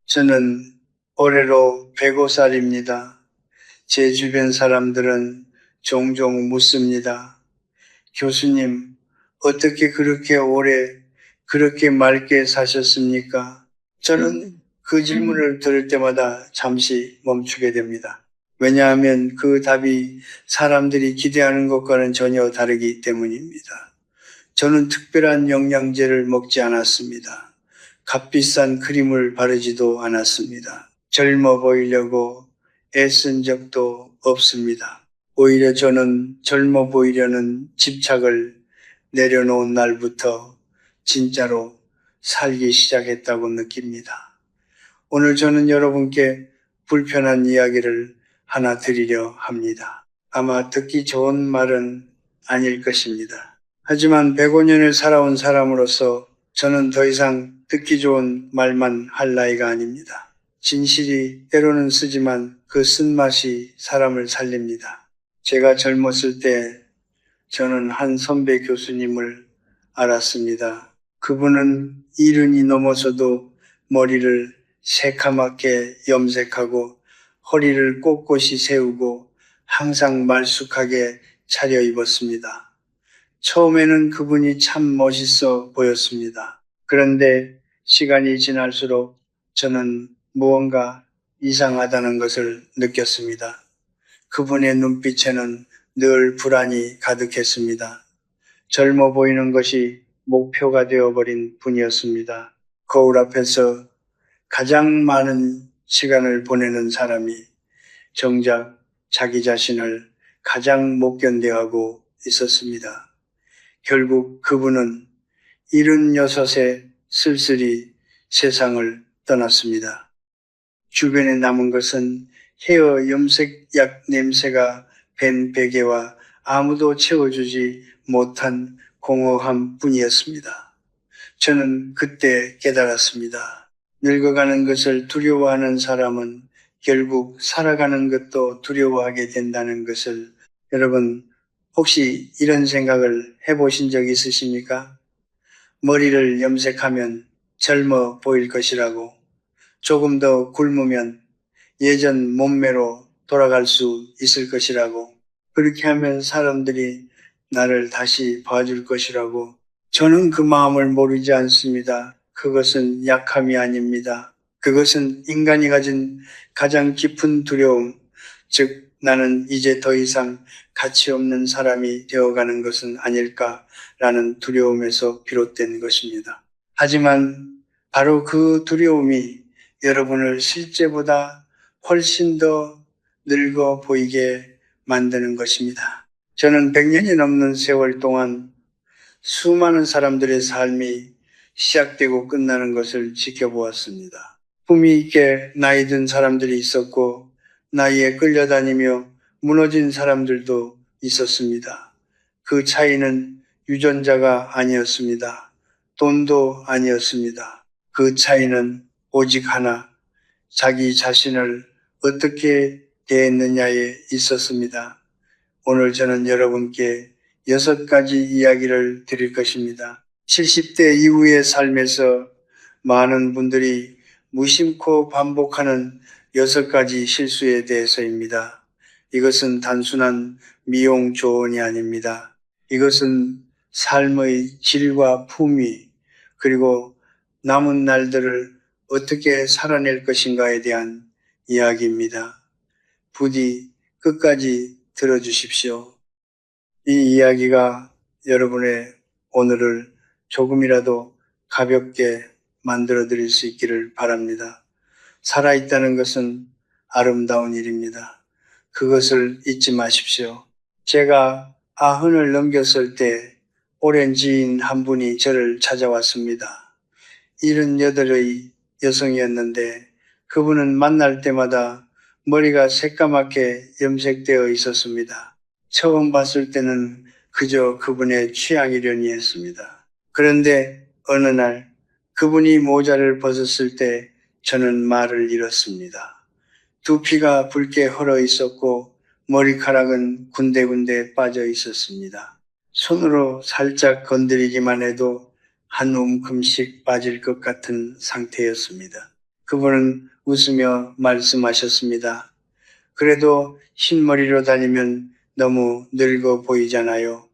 저는 올해로 105살입니다. 제 주변 사람들은 종종 묻습니다. 교수님, 어떻게 그렇게 오래 그렇게 맑게 사셨습니까? 저는 그 질문을 들을 때마다 잠시 멈추게 됩니다. 왜냐하면 그 답이 사람들이 기대하는 것과는 전혀 다르기 때문입니다. 저는 특별한 영양제를 먹지 않았습니다. 값비싼 크림을 바르지도 않았습니다. 젊어 보이려고 애쓴 적도 없습니다. 오히려 저는 젊어 보이려는 집착을 내려놓은 날부터 진짜로 살기 시작했다고 느낍니다. 오늘 저는 여러분께 불편한 이야기를 하나 드리려 합니다. 아마 듣기 좋은 말은 아닐 것입니다. 하지만 105년을 살아온 사람으로서 저는 더 이상 듣기 좋은 말만 할 나이가 아닙니다. 진실이 때로는 쓰지만 그 쓴맛이 사람을 살립니다. 제가 젊었을 때 저는 한 선배 교수님을 알았습니다. 그분은 70이 넘어서도 머리를 새카맣게 염색하고 허리를 꼿꼿이 세우고 항상 말쑥하게 차려입었습니다. 처음에는 그분이 참 멋있어 보였습니다. 그런데 시간이 지날수록 저는 무언가 이상하다는 것을 느꼈습니다. 그분의 눈빛에는 늘 불안이 가득했습니다. 젊어 보이는 것이 목표가 되어버린 분이었습니다. 거울 앞에서 가장 많은 시간을 보내는 사람이 정작 자기 자신을 가장 못 견뎌하고 있었습니다. 결국 그분은 76에 쓸쓸히 세상을 떠났습니다. 주변에 남은 것은 헤어 염색약 냄새가 밴 베개와 아무도 채워주지 못한 공허함 뿐이었습니다. 저는 그때 깨달았습니다. 늙어가는 것을 두려워하는 사람은 결국 살아가는 것도 두려워하게 된다는 것을. 여러분, 혹시 이런 생각을 해보신 적 있으십니까? 머리를 염색하면 젊어 보일 것이라고, 조금 더 굶으면 예전 몸매로 돌아갈 수 있을 것이라고, 그렇게 하면 사람들이 나를 다시 봐줄 것이라고. 저는 그 마음을 모르지 않습니다. 그것은 약함이 아닙니다. 그것은 인간이 가진 가장 깊은 두려움, 즉 나는 이제 더 이상 가치 없는 사람이 되어가는 것은 아닐까라는 두려움에서 비롯된 것입니다. 하지만 바로 그 두려움이 여러분을 실제보다 훨씬 더 늙어 보이게 만드는 것입니다. 저는 100년이 넘는 세월 동안 수많은 사람들의 삶이 시작되고 끝나는 것을 지켜보았습니다. 품위 있게 나이 든 사람들이 있었고 나이에 끌려다니며 무너진 사람들도 있었습니다. 그 차이는 유전자가 아니었습니다. 돈도 아니었습니다. 그 차이는 오직 하나, 자기 자신을 어떻게 대했느냐에 있었습니다. 오늘 저는 여러분께 6가지 이야기를 드릴 것입니다. 70대 이후의 삶에서 많은 분들이 무심코 반복하는 6가지 실수에 대해서입니다. 이것은 단순한 미용 조언이 아닙니다. 이것은 삶의 질과 품위, 그리고 남은 날들을 어떻게 살아낼 것인가에 대한 이야기입니다. 부디 끝까지 들어주십시오. 이 이야기가 여러분의 오늘을 조금이라도 가볍게 만들어 드릴 수 있기를 바랍니다. 살아있다는 것은 아름다운 일입니다. 그것을 잊지 마십시오. 제가 90을 넘겼을 때 오랜 지인 한 분이 저를 찾아왔습니다. 78의 여성이었는데 그분은 만날 때마다 머리가 새까맣게 염색되어 있었습니다. 처음 봤을 때는 그저 그분의 취향이려니 했습니다. 그런데 어느 날 그분이 모자를 벗었을 때 저는 말을 잃었습니다. 두피가 붉게 헐어 있었고 머리카락은 군데군데 빠져 있었습니다. 손으로 살짝 건드리기만 해도 한 움큼씩 빠질 것 같은 상태였습니다. 그분은 웃으며 말씀하셨습니다. 그래도 흰머리로 다니면 너무 늙어 보이잖아요.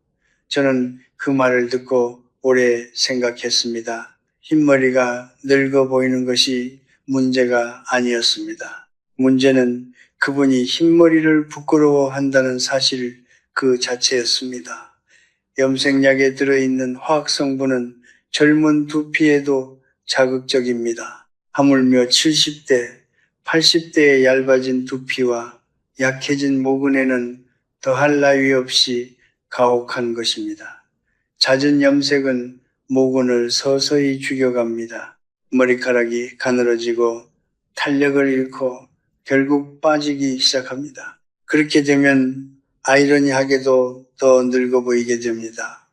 저는 그 말을 듣고 오래 생각했습니다. 흰머리가 늙어 보이는 것이 문제가 아니었습니다. 문제는 그분이 흰머리를 부끄러워한다는 사실 그 자체였습니다. 염색약에 들어있는 화학성분은 젊은 두피에도 자극적입니다. 하물며 70대, 80대의 얇아진 두피와 약해진 모근에는 더할 나위 없이 가혹한 것입니다. 잦은 염색은 모근을 서서히 죽여갑니다. 머리카락이 가늘어지고 탄력을 잃고 결국 빠지기 시작합니다. 그렇게 되면 아이러니하게도 더 늙어 보이게 됩니다.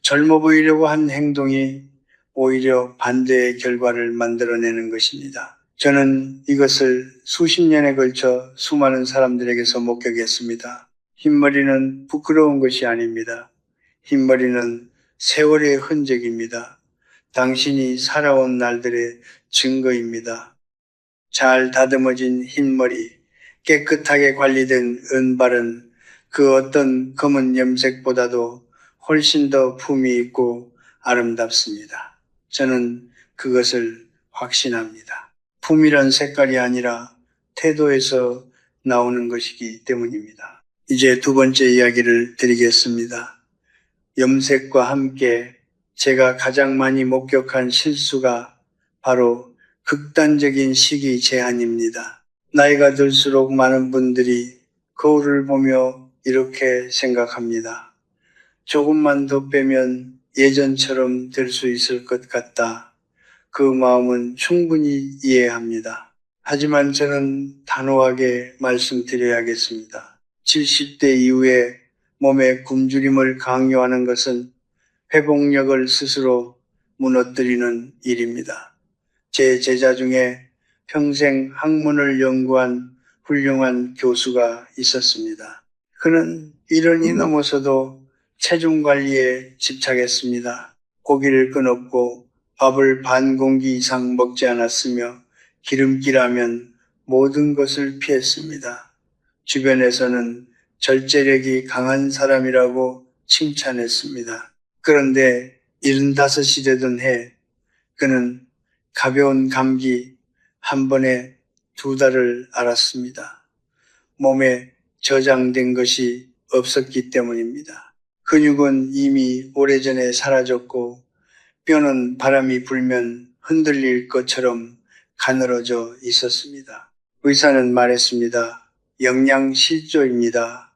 젊어 보이려고 한 행동이 오히려 반대의 결과를 만들어내는 것입니다. 저는 이것을 수십 년에 걸쳐 수많은 사람들에게서 목격했습니다. 흰머리는 부끄러운 것이 아닙니다. 흰머리는 세월의 흔적입니다. 당신이 살아온 날들의 증거입니다. 잘 다듬어진 흰머리, 깨끗하게 관리된 은발은 그 어떤 검은 염색보다도 훨씬 더 품이 있고 아름답습니다. 저는 그것을 확신합니다. 품이란 색깔이 아니라 태도에서 나오는 것이기 때문입니다. 이제 두 번째 이야기를 드리겠습니다. 염색과 함께 제가 가장 많이 목격한 실수가 바로 극단적인 시기 제한입니다. 나이가 들수록 많은 분들이 거울을 보며 이렇게 생각합니다. 조금만 더 빼면 예전처럼 될 수 있을 것 같다. 그 마음은 충분히 이해합니다. 하지만 저는 단호하게 말씀드려야겠습니다. 70대 이후에 몸의 굶주림을 강요하는 것은 회복력을 스스로 무너뜨리는 일입니다. 제 제자 중에 평생 학문을 연구한 훌륭한 교수가 있었습니다. 그는 이런이 넘어서도 체중 관리에 집착했습니다. 고기를 끊었고 밥을 반 공기 이상 먹지 않았으며 기름기라면 모든 것을 피했습니다. 주변에서는 절제력이 강한 사람이라고 칭찬했습니다. 그런데 75이 되던 해 그는 가벼운 감기 한 번에 2달을 앓았습니다. 몸에 저장된 것이 없었기 때문입니다. 근육은 이미 오래전에 사라졌고 뼈는 바람이 불면 흔들릴 것처럼 가늘어져 있었습니다. 의사는 말했습니다. 영양실조입니다.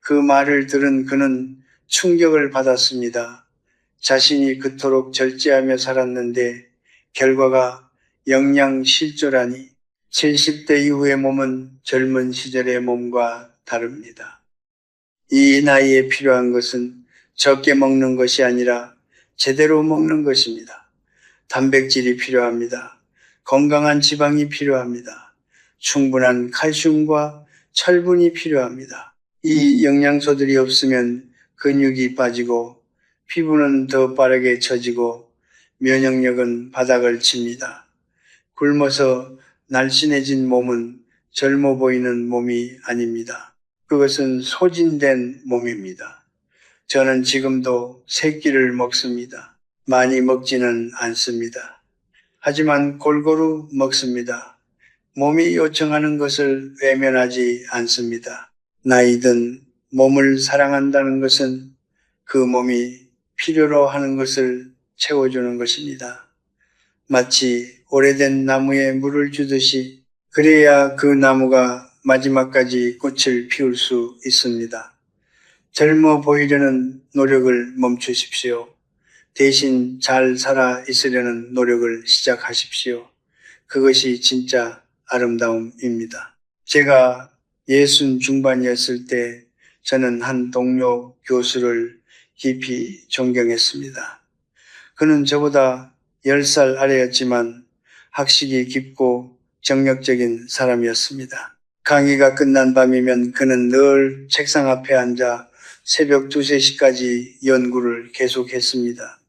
그 말을 들은 그는 충격을 받았습니다. 자신이 그토록 절제하며 살았는데 결과가 영양실조라니. 70대 이후의 몸은 젊은 시절의 몸과 다릅니다. 이 나이에 필요한 것은 적게 먹는 것이 아니라 제대로 먹는 것입니다. 단백질이 필요합니다. 건강한 지방이 필요합니다. 충분한 칼슘과 철분이 필요합니다. 이 영양소들이 없으면 근육이 빠지고 피부는 더 빠르게 처지고 면역력은 바닥을 칩니다. 굶어서 날씬해진 몸은 젊어 보이는 몸이 아닙니다. 그것은 소진된 몸입니다. 저는 지금도 3끼를 먹습니다. 많이 먹지는 않습니다. 하지만 골고루 먹습니다. 몸이 요청하는 것을 외면하지 않습니다. 나이든 몸을 사랑한다는 것은 그 몸이 필요로 하는 것을 채워주는 것입니다. 마치 오래된 나무에 물을 주듯이 그래야 그 나무가 마지막까지 꽃을 피울 수 있습니다. 젊어 보이려는 노력을 멈추십시오. 대신 잘 살아 있으려는 노력을 시작하십시오. 그것이 진짜 아름다움입니다. 제가 60 중반이었을 때 저는 한 동료 교수를 깊이 존경했습니다. 그는 저보다 10살 아래였지만 학식이 깊고 정력적인 사람이었습니다. 강의가 끝난 밤이면 그는 늘 책상 앞에 앉아 새벽 2, 3시까지 연구를 계속했습니다.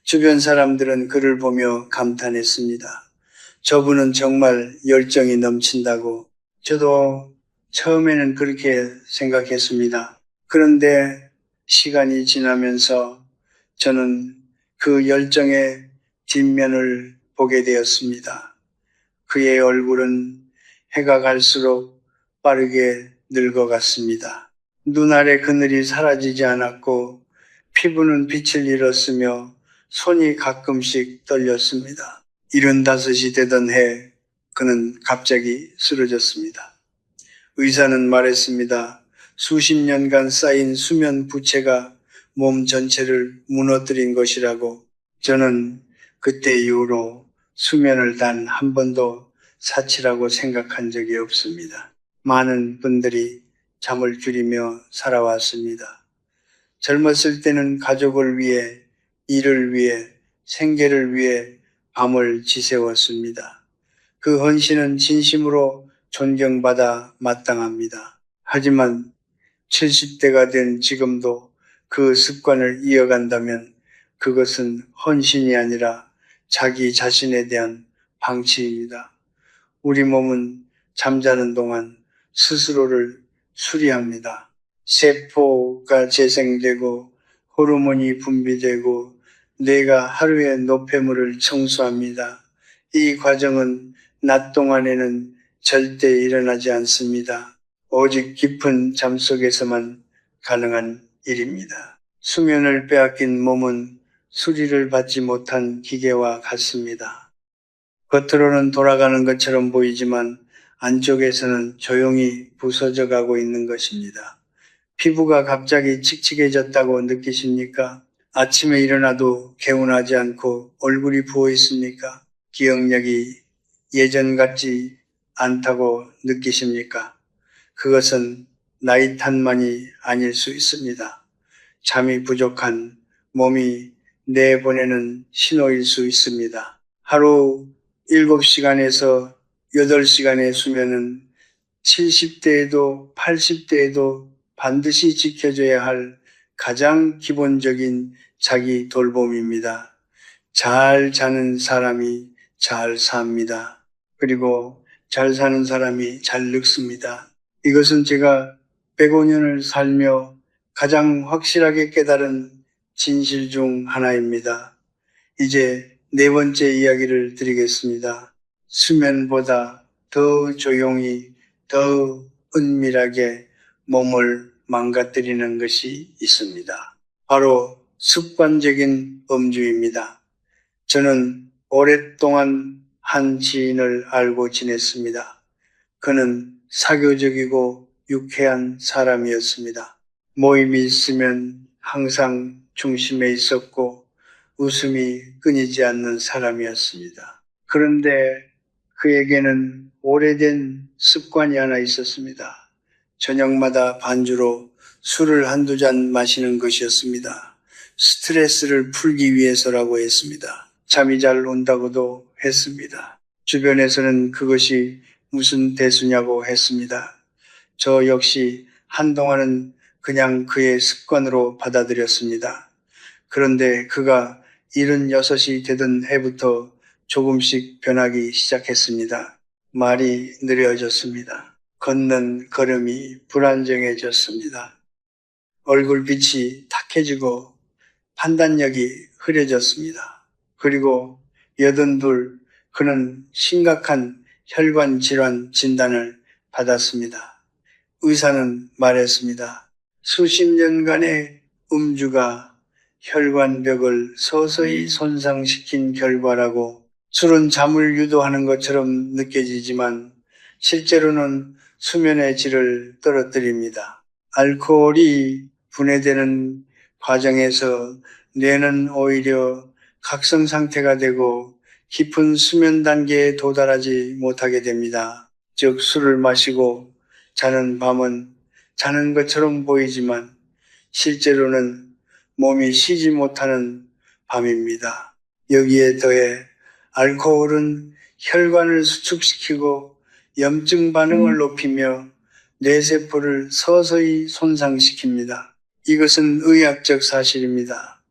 주변 사람들은 그를 보며 감탄했습니다. 저분은 정말 열정이 넘친다고. 저도 처음에는 그렇게 생각했습니다. 그런데 시간이 지나면서 저는 그 열정의 뒷면을 보게 되었습니다. 그의 얼굴은 해가 갈수록 빠르게 늙어갔습니다. 눈 아래 그늘이 사라지지 않았고 피부는 빛을 잃었으며 손이 가끔씩 떨렸습니다. 75이 되던 해 그는 갑자기 쓰러졌습니다. 의사는 말했습니다. 수십 년간 쌓인 수면 부채가 몸 전체를 무너뜨린 것이라고. 저는 그때 이후로 수면을 단 한 번도 사치라고 생각한 적이 없습니다. 많은 분들이 잠을 줄이며 살아왔습니다. 젊었을 때는 가족을 위해, 일을 위해, 생계를 위해 밤을 지새웠습니다. 그 헌신은 진심으로 존경받아 마땅합니다. 하지만 70대가 된 지금도 그 습관을 이어간다면 그것은 헌신이 아니라 자기 자신에 대한 방치입니다. 우리 몸은 잠자는 동안 스스로를 수리합니다. 세포가 재생되고 호르몬이 분비되고 뇌가 하루의 노폐물을 청소합니다. 이 과정은 낮 동안에는 절대 일어나지 않습니다. 오직 깊은 잠 속에서만 가능한 일입니다. 수면을 빼앗긴 몸은 수리를 받지 못한 기계와 같습니다. 겉으로는 돌아가는 것처럼 보이지만 안쪽에서는 조용히 부서져 가고 있는 것입니다. 피부가 갑자기 칙칙해졌다고 느끼십니까? 아침에 일어나도 개운하지 않고 얼굴이 부어 있습니까? 기억력이 예전 같지 않다고 느끼십니까? 그것은 나이 탓만이 아닐 수 있습니다. 잠이 부족한 몸이 내보내는 신호일 수 있습니다. 하루 7시간에서 8시간의 수면은 70대에도 80대에도 반드시 지켜줘야 할 가장 기본적인 자기 돌봄입니다. 잘 자는 사람이 잘 삽니다. 그리고 잘 사는 사람이 잘 늙습니다. 이것은 제가 105년을 살며 가장 확실하게 깨달은 진실 중 하나입니다. 이제 네 번째 이야기를 드리겠습니다. 수면보다 더 조용히, 더 은밀하게 몸을 망가뜨리는 것이 있습니다. 바로 습관적인 음주입니다. 저는 오랫동안 한 지인을 알고 지냈습니다. 그는 사교적이고 유쾌한 사람이었습니다. 모임이 있으면 항상 중심에 있었고 웃음이 끊이지 않는 사람이었습니다. 그런데 그에게는 오래된 습관이 하나 있었습니다. 저녁마다 반주로 술을 한두 잔 마시는 것이었습니다. 스트레스를 풀기 위해서라고 했습니다. 잠이 잘 온다고도 했습니다. 주변에서는 그것이 무슨 대수냐고 했습니다. 저 역시 한동안은 그냥 그의 습관으로 받아들였습니다. 그런데 그가 76이 되던 해부터 조금씩 변하기 시작했습니다. 말이 느려졌습니다. 걷는 걸음이 불안정해졌습니다. 얼굴빛이 탁해지고 판단력이 흐려졌습니다. 그리고 82, 그는 심각한 혈관 질환 진단을 받았습니다. 의사는 말했습니다. 수십 년간의 음주가 혈관벽을 서서히 손상시킨 결과라고. 술은 잠을 유도하는 것처럼 느껴지지만 실제로는 수면의 질을 떨어뜨립니다. 알코올이 분해되는 과정에서 뇌는 오히려 각성 상태가 되고 깊은 수면 단계에 도달하지 못하게 됩니다. 즉 술을 마시고 자는 밤은 자는 것처럼 보이지만 실제로는 몸이 쉬지 못하는 밤입니다. 여기에 더해 알코올은 혈관을 수축시키고 염증 반응을 높이며 뇌세포를 서서히 손상시킵니다. 이것은 의학적 사실입니다.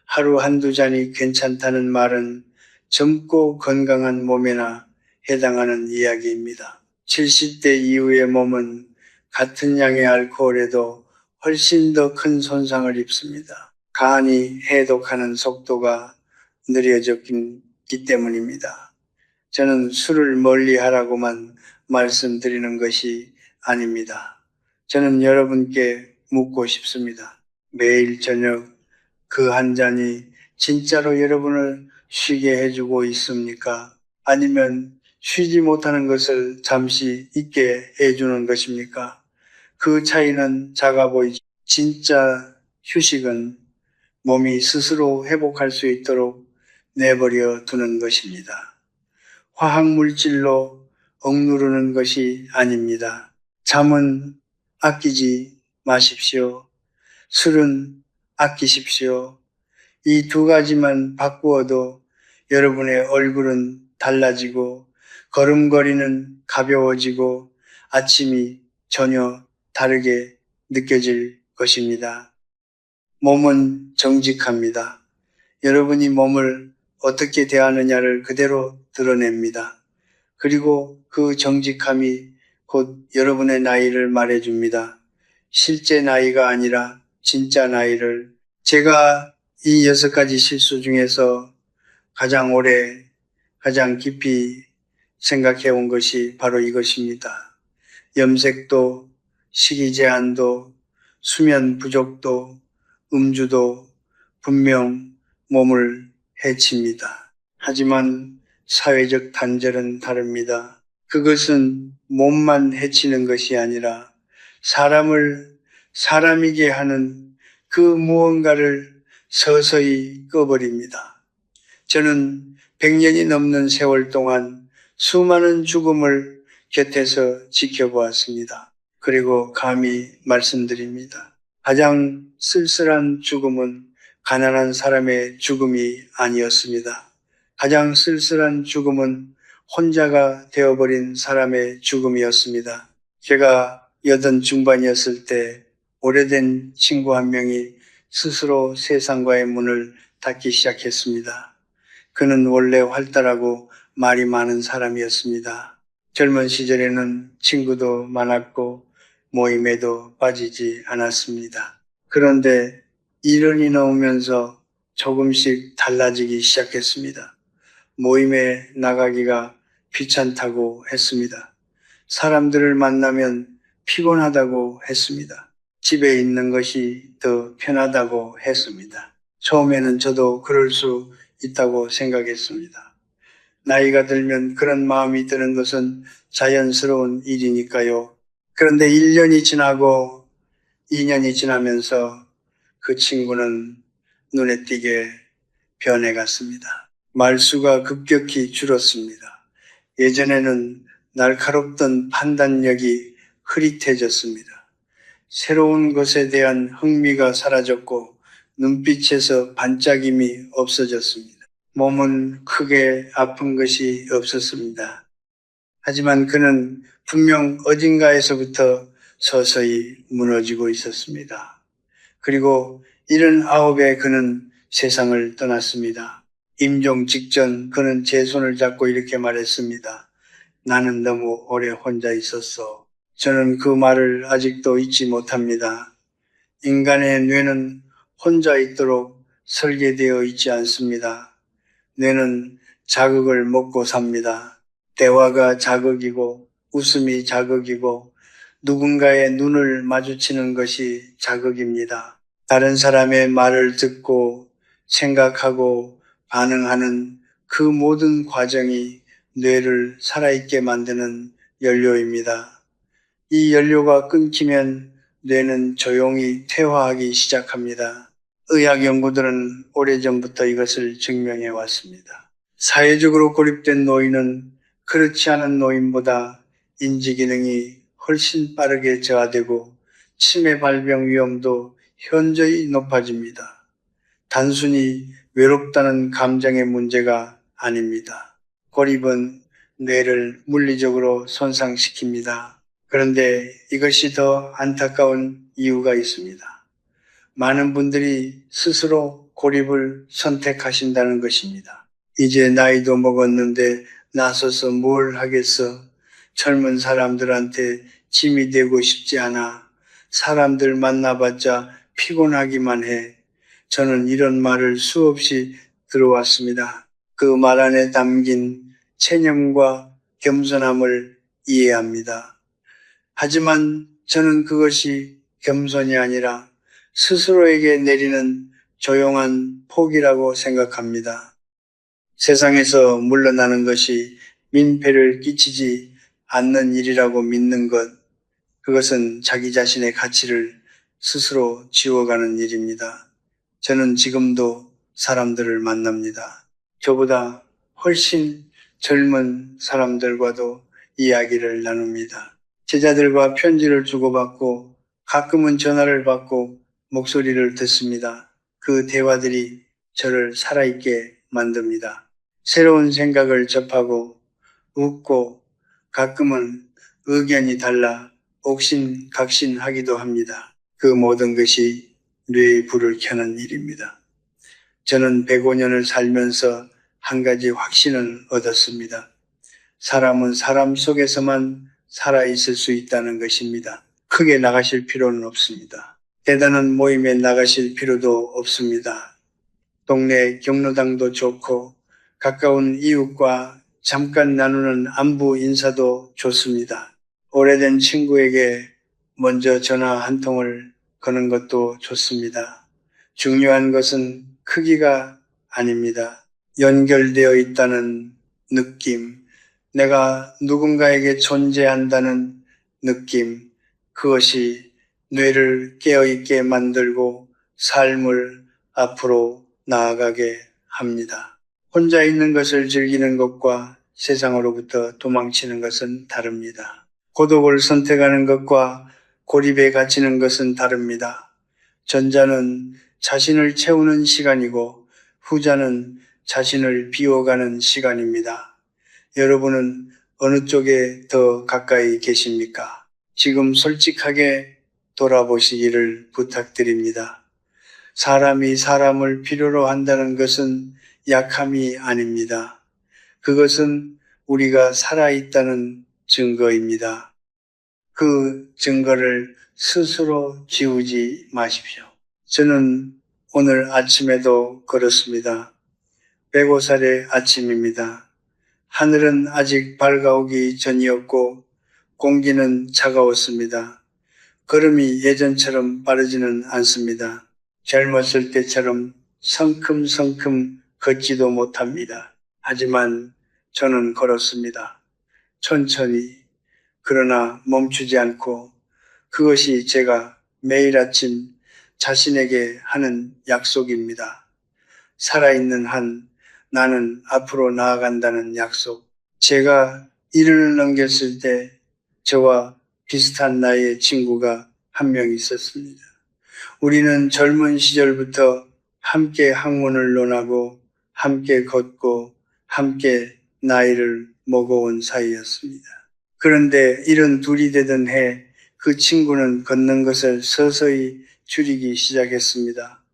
하루 한두 잔이 괜찮다는 말은 젊고 건강한 몸에나 해당하는 이야기입니다. 70대 이후의 몸은 같은 양의 알코올에도 훨씬 더 큰 손상을 입습니다. 간이 해독하는 속도가 느려졌기 때문입니다. 저는 술을 멀리 하라고만 말씀드리는 것이 아닙니다. 저는 여러분께 묻고 싶습니다. 매일 저녁 그 한 잔이 진짜로 여러분을 쉬게 해주고 있습니까? 아니면 쉬지 못하는 것을 잠시 잊게 해주는 것입니까? 그 차이는 작아 보이죠. 진짜 휴식은 몸이 스스로 회복할 수 있도록 내버려 두는 것입니다. 화학물질로 억누르는 것이 아닙니다. 잠은 아끼지 마십시오. 술은 아끼십시오. 이 두 가지만 바꾸어도 여러분의 얼굴은 달라지고 걸음걸이는 가벼워지고 아침이 전혀 다르게 느껴질 것입니다. 몸은 정직합니다. 여러분이 몸을 어떻게 대하느냐를 그대로 드러냅니다. 그리고 그 정직함이 곧 여러분의 나이를 말해줍니다. 실제 나이가 아니라 진짜 나이를. 제가 이 6가지 실수 중에서 가장 오래, 가장 깊이 생각해 온 것이 바로 이것입니다. 염색도, 식이 제한도, 수면 부족도, 음주도 분명 몸을 해칩니다. 하지만 사회적 단절은 다릅니다. 그것은 몸만 해치는 것이 아니라 사람을 사람이게 하는 그 무언가를 서서히 꺼버립니다. 저는 100년이 넘는 세월 동안 수많은 죽음을 곁에서 지켜보았습니다. 그리고 감히 말씀드립니다. 가장 쓸쓸한 죽음은 가난한 사람의 죽음이 아니었습니다. 가장 쓸쓸한 죽음은 혼자가 되어버린 사람의 죽음이었습니다. 제가 80 중반이었을 때 오래된 친구 한 명이 스스로 세상과의 문을 닫기 시작했습니다. 그는 원래 활달하고 말이 많은 사람이었습니다. 젊은 시절에는 친구도 많았고 모임에도 빠지지 않았습니다. 그런데 1년이 넘으면서 조금씩 달라지기 시작했습니다. 모임에 나가기가 귀찮다고 했습니다. 사람들을 만나면 피곤하다고 했습니다. 집에 있는 것이 더 편하다고 했습니다. 처음에는 저도 그럴 수 있다고 생각했습니다. 나이가 들면 그런 마음이 드는 것은 자연스러운 일이니까요. 그런데 1년이 지나고 2년이 지나면서 그 친구는 눈에 띄게 변해갔습니다. 말수가 급격히 줄었습니다. 예전에는 날카롭던 판단력이 흐릿해졌습니다. 새로운 것에 대한 흥미가 사라졌고 눈빛에서 반짝임이 없어졌습니다. 몸은 크게 아픈 것이 없었습니다. 하지만 그는 분명 어딘가에서부터 서서히 무너지고 있었습니다. 그리고 79에 그는 세상을 떠났습니다. 임종 직전 그는 제 손을 잡고 이렇게 말했습니다. 나는 너무 오래 혼자 있었어. 저는 그 말을 아직도 잊지 못합니다. 인간의 뇌는 혼자 있도록 설계되어 있지 않습니다. 뇌는 자극을 먹고 삽니다. 대화가 자극이고 웃음이 자극이고 누군가의 눈을 마주치는 것이 자극입니다. 다른 사람의 말을 듣고 생각하고 반응하는 그 모든 과정이 뇌를 살아있게 만드는 연료입니다. 이 연료가 끊기면 뇌는 조용히 퇴화하기 시작합니다. 의학 연구들은 오래전부터 이것을 증명해 왔습니다. 사회적으로 고립된 노인은 그렇지 않은 노인보다 인지 기능이 훨씬 빠르게 저하되고 치매 발병 위험도 현저히 높아집니다. 단순히 외롭다는 감정의 문제가 아닙니다. 고립은 뇌를 물리적으로 손상시킵니다. 그런데 이것이 더 안타까운 이유가 있습니다. 많은 분들이 스스로 고립을 선택하신다는 것입니다. 이제 나이도 먹었는데 나서서 뭘 하겠어. 젊은 사람들한테 짐이 되고 싶지 않아. 사람들 만나봤자 피곤하기만 해. 저는 이런 말을 수없이 들어왔습니다. 그 말 안에 담긴 체념과 겸손함을 이해합니다. 하지만 저는 그것이 겸손이 아니라 스스로에게 내리는 조용한 포기라고 생각합니다. 세상에서 물러나는 것이 민폐를 끼치지 않는 일이라고 믿는 것, 그것은 자기 자신의 가치를 스스로 지워가는 일입니다. 저는 지금도 사람들을 만납니다. 저보다 훨씬 젊은 사람들과도 이야기를 나눕니다. 제자들과 편지를 주고받고 가끔은 전화를 받고 목소리를 듣습니다. 그 대화들이 저를 살아있게 만듭니다. 새로운 생각을 접하고 웃고 가끔은 의견이 달라 옥신각신하기도 합니다. 그 모든 것이 뇌의 불을 켜는 일입니다. 저는 105년을 살면서 한 가지 확신을 얻었습니다. 사람은 사람 속에서만 살아있을 수 있다는 것입니다. 크게 나가실 필요는 없습니다. 대단한 모임에 나가실 필요도 없습니다. 동네 경로당도 좋고 가까운 이웃과 잠깐 나누는 안부 인사도 좋습니다. 오래된 친구에게 먼저 전화 한 통을 거는 것도 좋습니다. 중요한 것은 크기가 아닙니다. 연결되어 있다는 느낌, 내가 누군가에게 존재한다는 느낌, 그것이 뇌를 깨어있게 만들고 삶을 앞으로 나아가게 합니다. 혼자 있는 것을 즐기는 것과 세상으로부터 도망치는 것은 다릅니다. 고독을 선택하는 것과 고립에 갇히는 것은 다릅니다. 전자는 자신을 채우는 시간이고 후자는 자신을 비워가는 시간입니다. 여러분은 어느 쪽에 더 가까이 계십니까? 지금 솔직하게 돌아보시기를 부탁드립니다. 사람이 사람을 필요로 한다는 것은 약함이 아닙니다. 그것은 우리가 살아있다는 증거입니다. 그 증거를 스스로 지우지 마십시오. 저는 오늘 아침에도 걸었습니다. 105살의 아침입니다. 하늘은 아직 밝아오기 전이었고 공기는 차가웠습니다. 걸음이 예전처럼 빠르지는 않습니다. 젊었을 때처럼 성큼성큼 걷지도 못합니다. 하지만 저는 걸었습니다. 천천히, 그러나 멈추지 않고 그것이 제가 매일 아침 자신에게 하는 약속입니다. 살아있는 한 나는 앞으로 나아간다는 약속. 제가 일을 넘겼을 때 저와 비슷한 나이의 친구가 한 명 있었습니다. 우리는 젊은 시절부터 함께 학문을 논하고 함께 걷고 함께 나이를 먹어온 사이였습니다. 그런데 72이 되던 해 그 친구는 걷는 것을 서서히 줄이기 시작했습니다.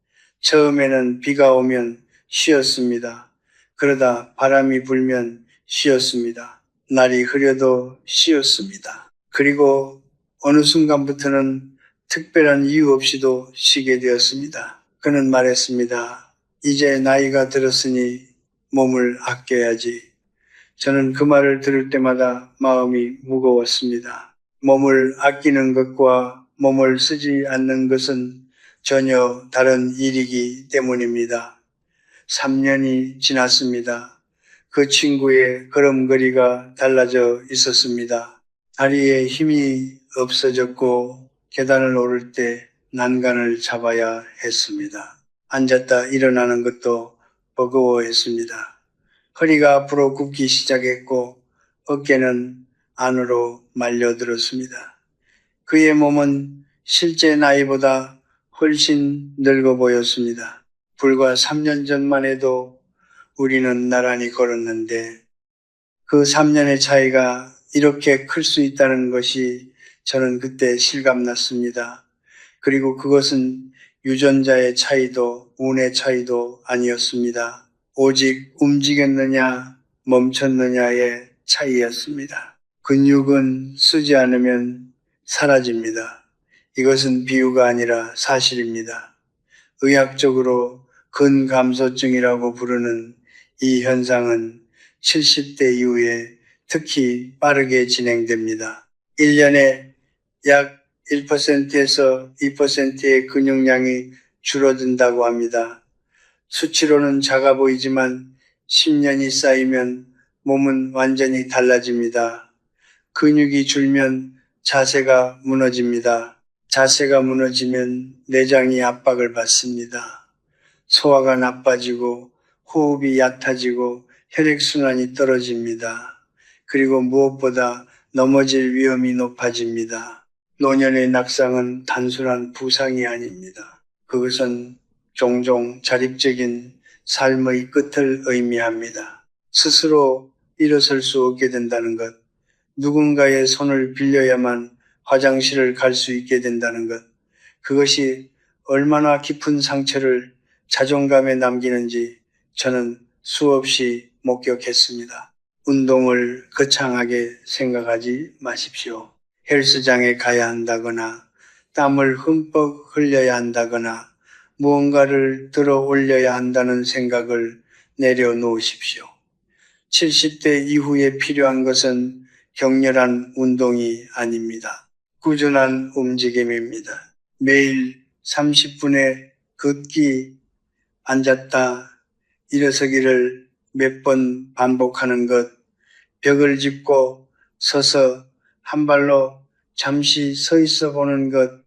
처음에는 비가 오면 쉬었습니다. 그러다 바람이 불면 쉬었습니다. 날이 흐려도 쉬었습니다. 그리고 어느 순간부터는 특별한 이유 없이도 쉬게 되었습니다. 그는 말했습니다. 이제 나이가 들었으니 몸을 아껴야지. 저는 그 말을 들을 때마다 마음이 무거웠습니다. 몸을 아끼는 것과 몸을 쓰지 않는 것은 전혀 다른 일이기 때문입니다. 3년이 지났습니다. 그 친구의 걸음걸이가 달라져 있었습니다. 다리에 힘이 없어졌고 계단을 오를 때 난간을 잡아야 했습니다. 앉았다 일어나는 것도 버거워했습니다. 허리가 앞으로 굽기 시작했고 어깨는 안으로 말려들었습니다. 그의 몸은 실제 나이보다 훨씬 늙어 보였습니다. 불과 3년 전만 해도 우리는 나란히 걸었는데 그 3년의 차이가 이렇게 클 수 있다는 것이 저는 그때 실감났습니다. 그리고 그것은 유전자의 차이도 운의 차이도 아니었습니다. 오직 움직였느냐 멈췄느냐의 차이였습니다. 근육은 쓰지 않으면 사라집니다. 이것은 비유가 아니라 사실입니다. 의학적으로 근감소증이라고 부르는 이 현상은 70대 이후에 특히 빠르게 진행됩니다. 1년에 약 1%에서 2%의 근육량이 줄어든다고 합니다. 수치로는 작아 보이지만 10년이 쌓이면 몸은 완전히 달라집니다. 근육이 줄면 자세가 무너집니다. 자세가 무너지면 내장이 압박을 받습니다. 소화가 나빠지고 호흡이 얕아지고 혈액순환이 떨어집니다. 그리고 무엇보다 넘어질 위험이 높아집니다. 노년의 낙상은 단순한 부상이 아닙니다. 그것은 종종 자립적인 삶의 끝을 의미합니다. 스스로 일어설 수 없게 된다는 것, 누군가의 손을 빌려야만 화장실을 갈 수 있게 된다는 것, 그것이 얼마나 깊은 상처를 자존감에 남기는지 저는 수없이 목격했습니다. 운동을 거창하게 생각하지 마십시오. 헬스장에 가야 한다거나 땀을 흠뻑 흘려야 한다거나 무언가를 들어 올려야 한다는 생각을 내려놓으십시오. 70대 이후에 필요한 것은 격렬한 운동이 아닙니다. 꾸준한 움직임입니다. 매일 30분의 걷기, 앉았다 일어서기를 몇 번 반복하는 것, 벽을 짚고 서서 한 발로 잠시 서 있어 보는 것,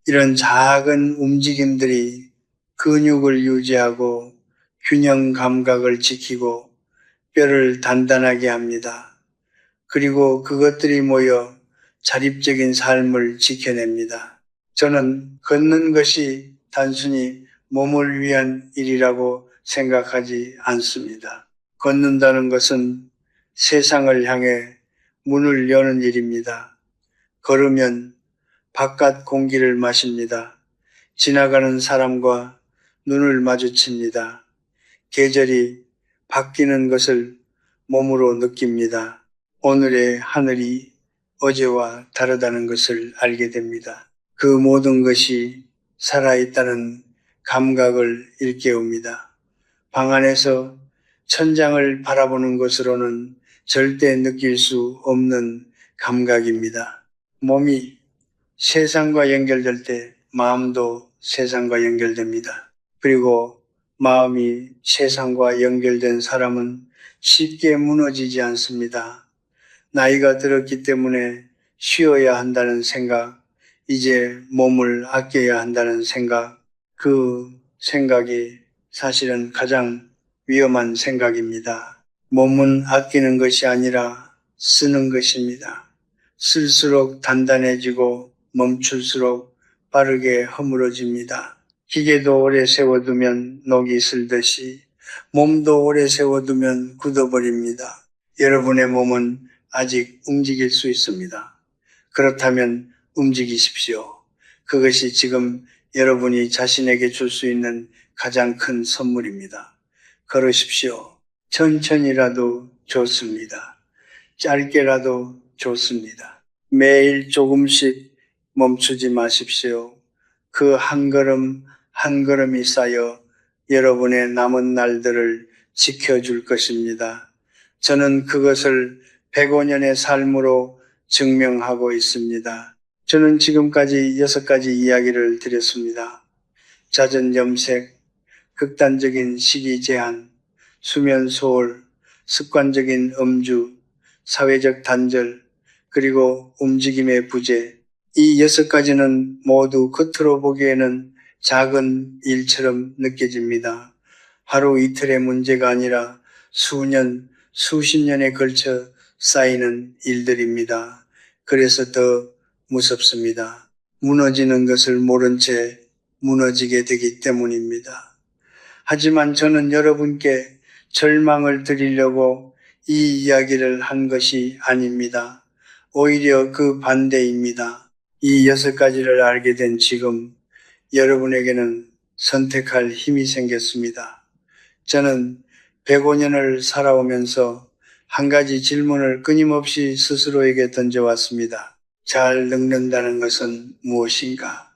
이런 작은 움직임들이 근육을 유지하고 균형 감각을 지키고 뼈를 단단하게 합니다. 그리고 그것들이 모여 자립적인 삶을 지켜냅니다. 저는 걷는 것이 단순히 몸을 위한 일이라고 생각하지 않습니다. 걷는다는 것은 세상을 향해 문을 여는 일입니다. 걸으면 바깥 공기를 마십니다. 지나가는 사람과 눈을 마주칩니다. 계절이 바뀌는 것을 몸으로 느낍니다. 오늘의 하늘이 어제와 다르다는 것을 알게 됩니다. 그 모든 것이 살아있다는 감각을 일깨웁니다. 방 안에서 천장을 바라보는 것으로는 절대 느낄 수 없는 감각입니다. 몸이 세상과 연결될 때 마음도 세상과 연결됩니다. 그리고 마음이 세상과 연결된 사람은 쉽게 무너지지 않습니다. 나이가 들었기 때문에 쉬어야 한다는 생각, 이제 몸을 아껴야 한다는 생각, 그 생각이 사실은 가장 위험한 생각입니다. 몸은 아끼는 것이 아니라 쓰는 것입니다. 쓸수록 단단해지고 멈출수록 빠르게 허물어집니다. 기계도 오래 세워두면 녹이 슬듯이 몸도 오래 세워두면 굳어버립니다. 여러분의 몸은 아직 움직일 수 있습니다. 그렇다면 움직이십시오. 그것이 지금 여러분이 자신에게 줄 수 있는 가장 큰 선물입니다. 걸으십시오. 천천히라도 좋습니다. 짧게라도 좋습니다. 매일 조금씩 멈추지 마십시오. 그 한 걸음 한 걸음이 쌓여 여러분의 남은 날들을 지켜줄 것입니다. 저는 그것을 105년의 삶으로 증명하고 있습니다. 저는 지금까지 6가지 이야기를 드렸습니다. 잦은 염색, 극단적인 식이 제한, 수면 소홀, 습관적인 음주, 사회적 단절, 그리고 움직임의 부재. 이 6가지는 모두 겉으로 보기에는 작은 일처럼 느껴집니다. 하루 이틀의 문제가 아니라 수년, 수십 년에 걸쳐 쌓이는 일들입니다. 그래서 더 무섭습니다. 무너지는 것을 모른 채 무너지게 되기 때문입니다. 하지만 저는 여러분께 절망을 드리려고 이 이야기를 한 것이 아닙니다. 오히려 그 반대입니다. 이 6가지를 알게 된 지금 여러분에게는 선택할 힘이 생겼습니다. 저는 105년을 살아오면서 한 가지 질문을 끊임없이 스스로에게 던져왔습니다. 잘 늙는다는 것은 무엇인가?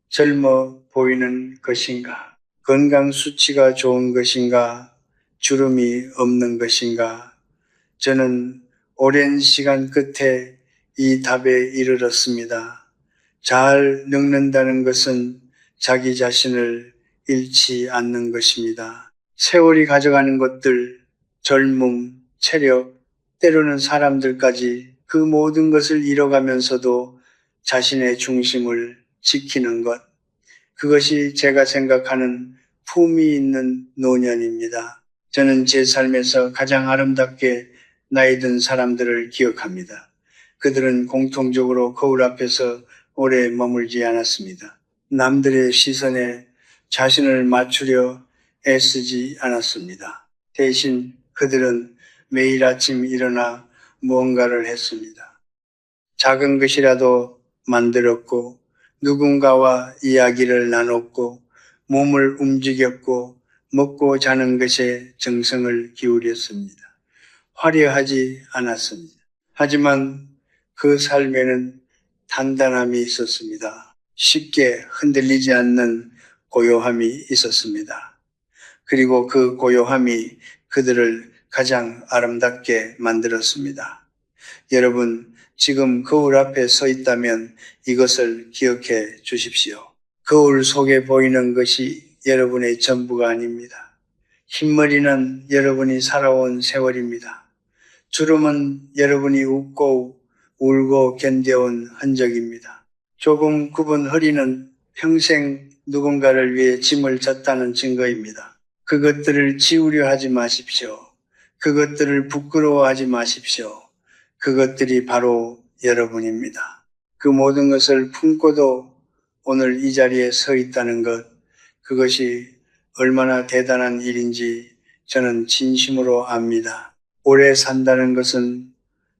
젊어 보이는 것인가? 건강 수치가 좋은 것인가? 주름이 없는 것인가? 저는 오랜 시간 끝에 이 답에 이르렀습니다. 잘 늙는다는 것은 자기 자신을 잃지 않는 것입니다. 세월이 가져가는 것들, 젊음, 체력, 때로는 사람들까지 그 모든 것을 잃어가면서도 자신의 중심을 지키는 것. 그것이 제가 생각하는 품위 있는 노년입니다. 저는 제 삶에서 가장 아름답게 나이 든 사람들을 기억합니다. 그들은 공통적으로 거울 앞에서 오래 머물지 않았습니다. 남들의 시선에 자신을 맞추려 애쓰지 않았습니다. 대신 그들은 매일 아침 일어나 무언가를 했습니다. 작은 것이라도 만들었고 누군가와 이야기를 나눴고 몸을 움직였고 먹고 자는 것에 정성을 기울였습니다. 화려하지 않았습니다. 하지만 그 삶에는 단단함이 있었습니다. 쉽게 흔들리지 않는 고요함이 있었습니다. 그리고 그 고요함이 그들을 가장 아름답게 만들었습니다. 여러분, 지금 거울 앞에 서 있다면 이것을 기억해 주십시오. 거울 속에 보이는 것이 여러분의 전부가 아닙니다. 흰머리는 여러분이 살아온 세월입니다. 주름은 여러분이 웃고 울고 견뎌온 흔적입니다. 조금 굽은 허리는 평생 누군가를 위해 짐을 졌다는 증거입니다. 그것들을 지우려 하지 마십시오. 그것들을 부끄러워하지 마십시오. 그것들이 바로 여러분입니다. 그 모든 것을 품고도 오늘 이 자리에 서 있다는 것, 그것이 얼마나 대단한 일인지 저는 진심으로 압니다. 오래 산다는 것은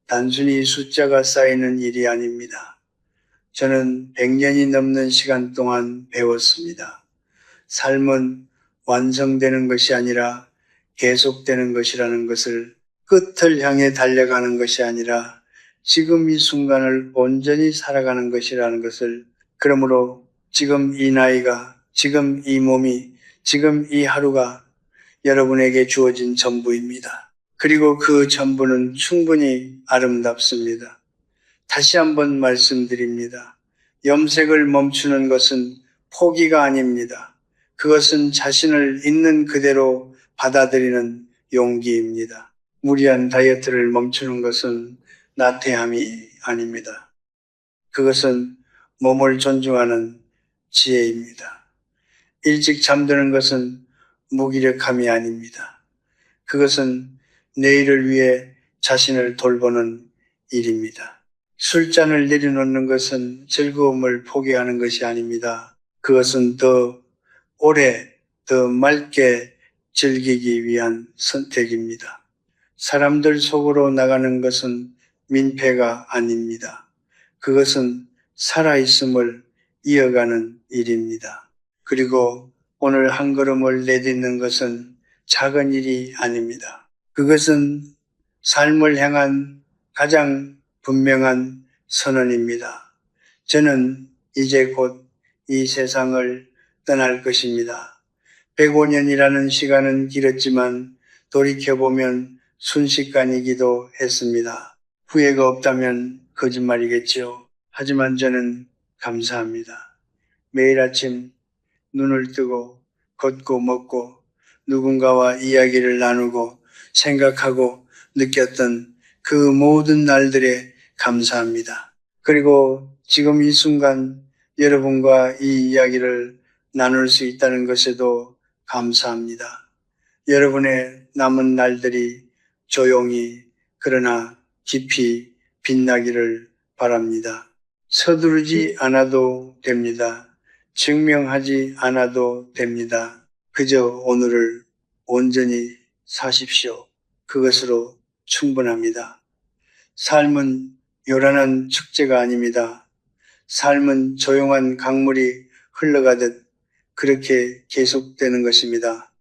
단순히 숫자가 쌓이는 일이 아닙니다. 저는 100년이 넘는 시간 동안 배웠습니다. 삶은 완성되는 것이 아니라 계속되는 것이라는 것을, 끝을 향해 달려가는 것이 아니라 지금 이 순간을 온전히 살아가는 것이라는 것을, 그러므로 지금 이 나이가, 지금 이 몸이, 지금 이 하루가 여러분에게 주어진 전부입니다. 그리고 그 전부는 충분히 아름답습니다. 다시 한번 말씀드립니다. 염색을 멈추는 것은 포기가 아닙니다. 그것은 자신을 있는 그대로 받아들이는 용기입니다. 무리한 다이어트를 멈추는 것은 나태함이 아닙니다. 그것은 몸을 존중하는 지혜입니다. 일찍 잠드는 것은 무기력함이 아닙니다. 그것은 내일을 위해 자신을 돌보는 일입니다. 술잔을 내려놓는 것은 즐거움을 포기하는 것이 아닙니다. 그것은 더 오래, 더 맑게 즐기기 위한 선택입니다. 사람들 속으로 나가는 것은 민폐가 아닙니다. 그것은 살아있음을 이어가는 일입니다. 그리고 오늘 한 걸음을 내딛는 것은 작은 일이 아닙니다. 그것은 삶을 향한 가장 분명한 선언입니다. 저는 이제 곧 이 세상을 떠날 것입니다. 105년이라는 시간은 길었지만 돌이켜보면 순식간이기도 했습니다. 후회가 없다면 거짓말이겠지요. 하지만 저는 감사합니다. 매일 아침 눈을 뜨고 걷고 먹고 누군가와 이야기를 나누고 생각하고 느꼈던 그 모든 날들에 감사합니다. 그리고 지금 이 순간 여러분과 이 이야기를 나눌 수 있다는 것에도 감사합니다. 여러분의 남은 날들이 조용히 그러나 깊이 빛나기를 바랍니다. 서두르지 않아도 됩니다. 증명하지 않아도 됩니다. 그저 오늘을 온전히 사십시오. 그것으로 충분합니다. 삶은 요란한 축제가 아닙니다. 삶은 조용한 강물이 흘러가듯 그렇게 계속되는 것입니다.